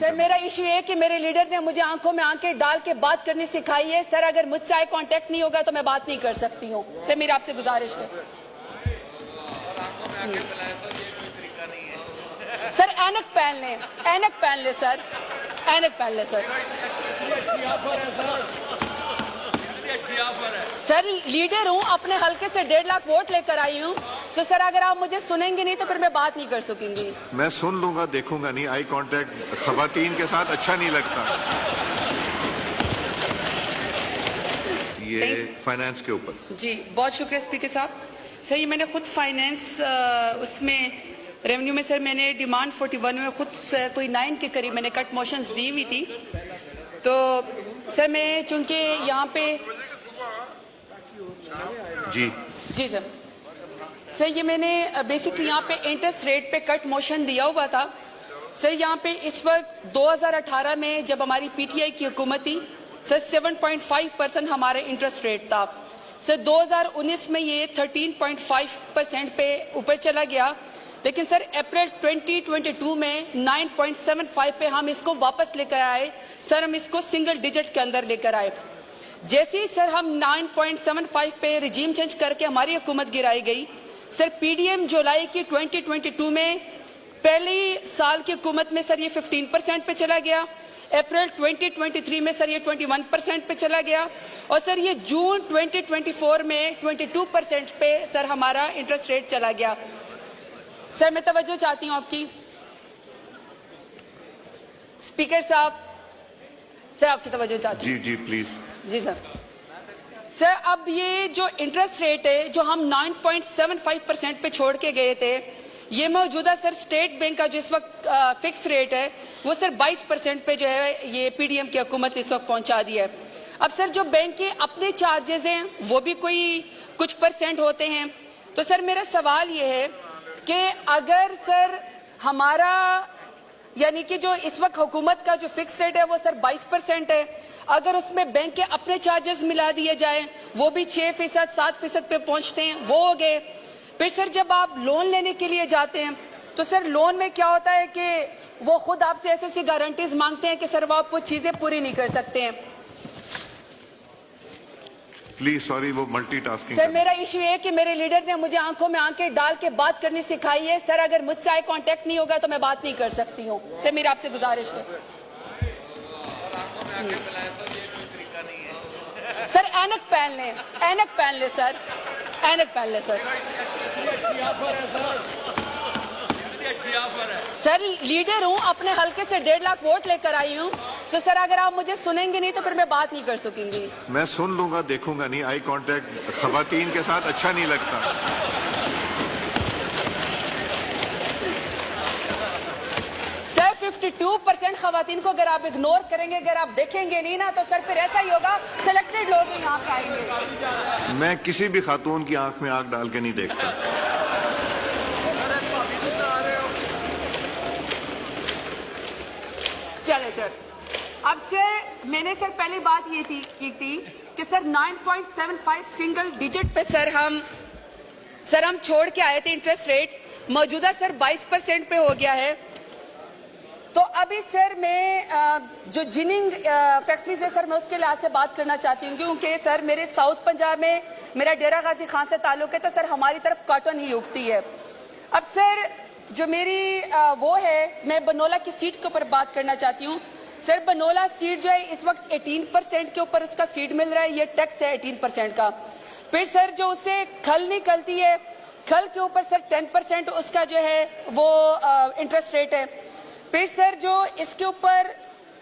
Sir मेरा issue है कि मेरे लीडर ने मुझे आंखों में आंखें डाल के बात करनी सिखाई है। सर अगर मुझसे आई कांटेक्ट नहीं होगा तो मैं बात नहीं कर सकती हूँ। सर मेरी आपसे गुजारिश है। सर ऐनक पहन लें, ऐनक पहन ले सर, ऐनक पहन ले सर। सर लीडर हूँ, अपने हल्के से 1.5 लाख वोट लेकर आई हूँ, तो सर अगर आप मुझे सुनेंगे नहीं तो फिर मैं बात नहीं कर सकूंगी। मैं सुन लूंगा, देखूंगा नहीं। आई कांटेक्ट खवातीन के साथ अच्छा नहीं लगता। ये फाइनेंस के ऊपर। जी बहुत शुक्रिया स्पीकर साहब। सर ये मैंने खुद फाइनेंस उसमें रेवेन्यू में सर मैंने डिमांड 41 में खुद कोई 9 के करीब मैंने कट मोशंस दी हुई थी। तो सर मैं चूंकि यहाँ पे जी सर ये मैंने बेसिकली यहाँ पे इंटरेस्ट रेट पे कट मोशन दिया हुआ था। सर यहाँ पे इस वक्त 2018 में जब हमारी पीटीआई की हुकूमत थी सर 7.5% हमारा इंटरेस्ट रेट था। सर 2019 में ये 13.5% पे ऊपर चला गया, लेकिन सर अप्रैल 2022 में 9.75 पे हम इसको वापस लेकर आए। सर हम इसको सिंगल डिजिट के अंदर लेकर आए। जैसे ही सर हम 9.75 पे रिजीम चेंज करके हमारी हुकूमत गिराई गई, सर पीडीएम जुलाई की 2022 में पहले साल की हुकूमत में सर ये 15% पे चला गया। अप्रैल 2023 में सर ये 21% पे चला गया और सर ये जून 2024 में 22% पे सर हमारा इंटरेस्ट रेट चला गया। सर मैं तवज्जो चाहती हूँ आपकी स्पीकर साहब, सर आपकी तवज्जो चाहती हूँ। जी प्लीज। जी सर। सर अब ये जो इंटरेस्ट रेट है जो हम 9.75% पे छोड़ के गए थे, ये मौजूदा सर स्टेट बैंक का जो इस वक्त फिक्स रेट है वो सर 22% पे जो है ये पीडीएम की हुकूमत इस वक्त पहुंचा दिया है। अब सर जो बैंक के अपने चार्जेस हैं वो भी कोई कुछ परसेंट होते हैं। तो सर मेरा सवाल ये है कि अगर सर हमारा यानी कि जो इस वक्त हुकूमत का जो फिक्स रेट है वो सर 22% है, अगर उसमें बैंक के अपने चार्जेस मिला दिए जाए वो भी 6%, 7% पे पहुंचते हैं, वो हो गए। फिर सर जब आप लोन लेने के लिए जाते हैं तो सर लोन में क्या होता है कि वो खुद आपसे ऐसी ऐसी गारंटीज मांगते हैं कि सर वो आपको चीजें पूरी नहीं कर सकते हैं। प्लीज सॉरी, वो मल्टीटास्किंग। सर मेरा इशू है कि मेरे लीडर ने मुझे आंखों में आंखें डाल के बात करनी सिखाई है। सर अगर मुझसे आई कांटेक्ट नहीं होगा तो मैं बात नहीं कर सकती हूँ। सर मेरी आपसे गुजारिश है। सर ऐनक पहन लें, ऐनक पहन ले सर, ऐनक पहन ले सर। सर लीडर हूँ, अपने हल्के से 1.5 लाख वोट लेकर आई हूँ, तो सर अगर आप मुझे सुनेंगे नहीं तो फिर मैं बात नहीं कर सकूंगी। मैं सुन लूंगा, देखूंगा नहीं। आई कांटेक्ट खवातीन के साथ अच्छा नहीं लगता। सर 52% खवातीन को अगर आप इग्नोर करेंगे, अगर आप देखेंगे नहीं ना, तो सर फिर ऐसा ही होगा सिलेक्टेड लोग यहाँ पे आएंगे। मैं किसी भी खातून की आंख में आंख डाल के नहीं देखता। चले सर। अब सर मैंने सर पहली बात ये की थी कि सर 9.75 सिंगल डिजिट पे सर हम छोड़ के आए थे इंटरेस्ट रेट, मौजूदा सर 22% पे हो गया है। तो अभी सर मैं जो जिनिंग फैक्ट्रीज है सर मैं उसके लिहाज से बात करना चाहती हूँ, क्योंकि सर मेरे साउथ पंजाब में मेरा डेरा गाजी खान से ताल्लुक है, तो सर हमारी तरफ कॉटन ही उगती है। अब सर जो मेरी वो है, मैं बनोला की सीट के ऊपर बात करना चाहती हूँ। सर बनोला सीट जो है इस वक्त 18% के ऊपर उसका सीट मिल रहा है, ये टैक्स है 18% का। फिर सर जो उससे खल निकलती है, खल के ऊपर सर 10% उसका जो है वो इंटरेस्ट रेट है। फिर सर जो इसके ऊपर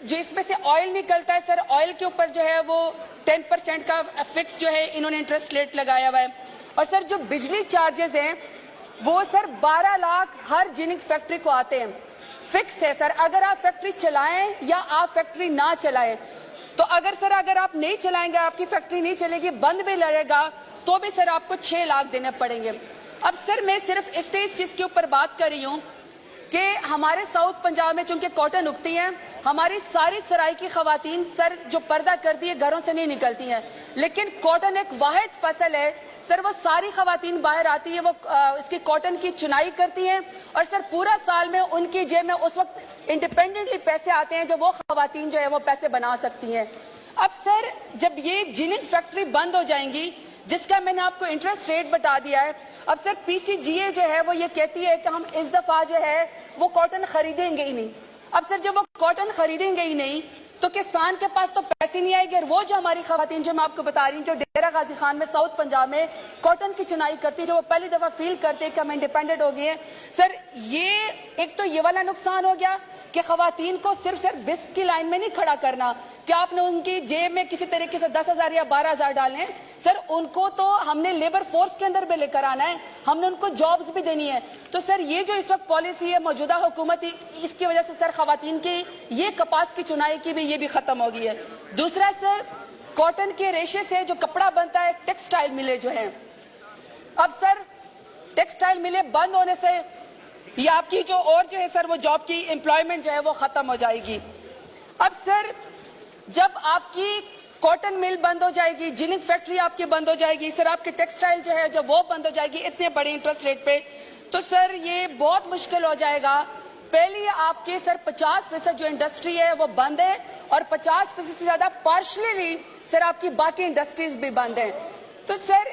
जो इसमें से ऑयल निकलता है सर, ऑयल के ऊपर जो है वो 10% का फिक्स जो है इन्होंने इंटरेस्ट रेट लगाया हुआ है। और सर जो बिजली चार्जेस हैं वो सर 12 लाख हर जिनिंग फैक्ट्री को आते हैं, फिक्स है सर। अगर आप फैक्ट्री चलाएं या आप फैक्ट्री ना चलाएं, तो अगर आप नहीं चलाएंगे, आपकी फैक्ट्री नहीं चलेगी, बंद भी लगेगा, तो भी सर आपको 6 लाख देने पड़ेंगे। अब सर मैं सिर्फ इस चीज के ऊपर बात कर रही हूँ کہ ہمارے ساؤتھ پنجاب میں چونکہ کاٹن اگتی ہیں، ہماری ساری سرائی کی خواتین سر جو پردہ کرتی ہے گھروں سے نہیں نکلتی ہیں، لیکن کاٹن ایک واحد فصل ہے سر، وہ ساری خواتین باہر آتی ہیں، وہ اس کی کاٹن کی چنائی کرتی ہیں اور سر پورا سال میں ان کی جیب میں اس وقت انڈیپینڈنٹلی پیسے آتے ہیں جو وہ خواتین جو ہے وہ پیسے بنا سکتی ہیں۔ اب سر جب یہ جیننگ فیکٹری بند ہو جائیں گی، جس کا میں نے آپ کو انٹرسٹ ریٹ بتا دیا ہے، اب سر پی سی جی اے جو ہے وہ یہ کہتی ہے کہ ہم اس دفعہ جو ہے وہ کاٹن خریدیں گے ہی نہیں۔ اب سر جب وہ کاٹن خریدیں گے ہی نہیں تو کسان کے پاس تو پیسے نہیں آئے گے، اور وہ جو ہماری خواتین جو میں آپ کو بتا رہی ہوں جو ڈیرہ غازی خان میں ساؤتھ پنجاب میں کاٹن کی چنائی کرتی ہے، جو وہ پہلی دفعہ فیل کرتے کہ ہم انڈیپینڈنٹ ہو گئے ہیں، سر یہ ایک تو یہ والا نقصان ہو گیا کہ خواتین کو صرف بسک کی لائن میں نہیں کھڑا کرنا کہ آپ نے ان کی جیب میں کسی طریقے سے 10,000 یا 12,000 ڈالنے، سر ان کو تو ہم نے لیبر فورس کے اندر بھی لے کر آنا ہے، ہم نے ان کو جابز بھی دینی ہے۔ تو سر یہ جو اس وقت پالیسی ہے موجودہ حکومت، اس کی وجہ سے سر خواتین کی یہ کپاس کی چنائی کی بھی یہ بھی ختم ہو گئی ہے۔ دوسرا سر کاٹن کے ریشے سے جو کپڑا بنتا ہے ٹیکسٹائل ملیں جو ہیں، اب سر ٹیکسٹائل ملیں بند ہونے سے یہ آپ کی جو اور جو ہے سر وہ جاب کی امپلائمنٹ جو ہے وہ ختم ہو جائے گی۔ اب سر جب آپ کی کاٹن مل بند ہو جائے گی، جیننگ فیکٹری آپ کی بند ہو جائے گی، سر آپ کی ٹیکسٹائل جو ہے جب وہ بند ہو جائے گی اتنے بڑے انٹرسٹ ریٹ پہ، تو سر یہ بہت مشکل ہو جائے گا۔ پہلی آپ کی سر 50% جو انڈسٹری ہے وہ بند ہے، اور 50% سے زیادہ پارشلی سر آپ کی باقی انڈسٹریز بھی بند ہیں۔ تو سر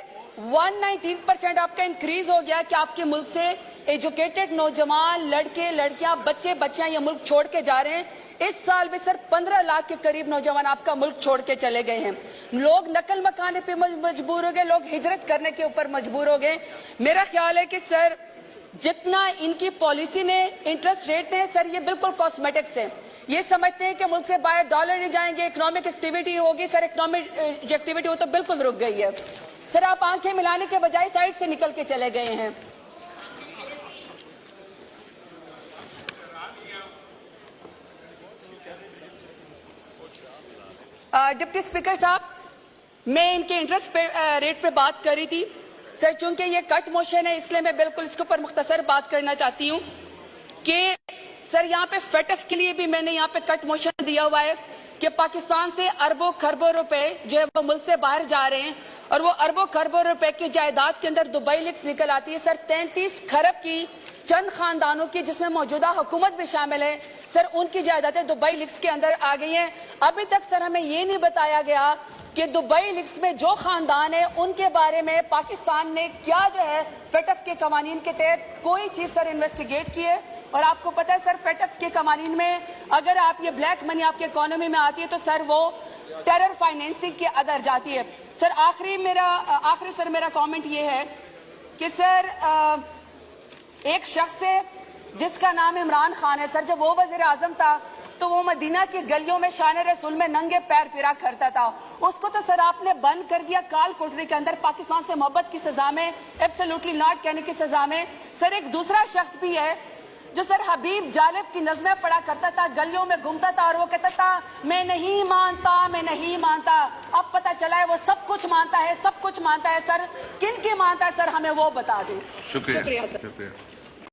119% آپ کا انکریز ہو گیا کہ آپ کے ملک سے ایجوکیٹڈ نوجوان لڑکے لڑکیاں بچے بچیاں یہ ملک چھوڑ کے جا رہے ہیں۔ اس سال بھی سر 15 لاکھ کے قریب نوجوان آپ کا ملک چھوڑ کے چلے گئے ہیں، لوگ نقل مکانے پہ مجبور ہو گئے، لوگ ہجرت کرنے کے اوپر مجبور ہو گئے۔ میرا خیال ہے کہ سر جتنا ان کی پالیسی نے انٹرسٹ ریٹ نے سر یہ بالکل کاسمیٹکس ہے، یہ سمجھتے ہیں کہ ملک سے باہر ڈالر نہیں جائیں گے، اکنامک ایکٹیویٹی ہوگی، سر اکنامک جو ایکٹیویٹی وہ تو بالکل رک گئی ہے۔ سر آپ آنکھیں ملانے کے بجائے سائڈ سے نکل کے چلے گئے ہیں۔ ڈپٹی اسپیکر صاحب میں ان کے انٹرسٹ ریٹ پہ بات کر رہی تھی سر، چونکہ یہ کٹ موشن ہے اس لیے میں بالکل اس کے اوپر مختصر بات کرنا چاہتی ہوں کہ سر یہاں پہ فیٹف کے لیے بھی میں نے یہاں پہ کٹ موشن دیا ہوا ہے کہ پاکستان سے اربوں خربوں روپے جو ہے وہ ملک سے باہر جا رہے ہیں، اور وہ اربوں خربوں روپے کی جائیداد کے اندر دبئی لیکس نکل آتی ہے سر 33 خرب کی چند خاندانوں کی، جس میں موجودہ حکومت بھی شامل ہے، سر ان کی جائیدادیں دبئی لیکس کے اندر آ گئی ہیں۔ ابھی تک سر ہمیں یہ نہیں بتایا گیا کہ دبئی لیکس میں جو خاندان ہے ان کے بارے میں پاکستان نے کیا جو ہے فیٹف کے قوانین کے تحت کوئی چیز سر انویسٹیگیٹ کی ہے۔ اور آپ کو پتہ ہے سر فیٹف کے قوانین میں اگر آپ یہ بلیک منی آپ کے اکانومی میں آتی ہے تو سر وہ ٹیرر فائنینسنگ کے اندر جاتی ہے۔ سر آخری میرا کامنٹ یہ ہے کہ سر ایک شخص ہے جس کا نام عمران خان ہے سر، جب وہ وزیر اعظم تھا تو وہ مدینہ کی گلیوں میں شان رسول میں ننگے پیر پھرا کرتا تھا، اس کو تو سر آپ نے بند کر دیا کال کوٹری کے اندر پاکستان سے محبت کی سزا میں، ایبسلیوٹلی ناٹ کہنے کی سزا میں۔ سر ایک دوسرا شخص بھی ہے جو سر حبیب جالب کی نظمیں پڑھا کرتا تھا، گلیوں میں گھومتا تھا اور وہ کہتا تھا میں نہیں مانتا، اب پتہ چلا ہے وہ سب کچھ مانتا ہے، سب کچھ مانتا ہے۔ سر کن کی مانتا ہے سر ہمیں وہ بتا دیں۔ شکریہ سر۔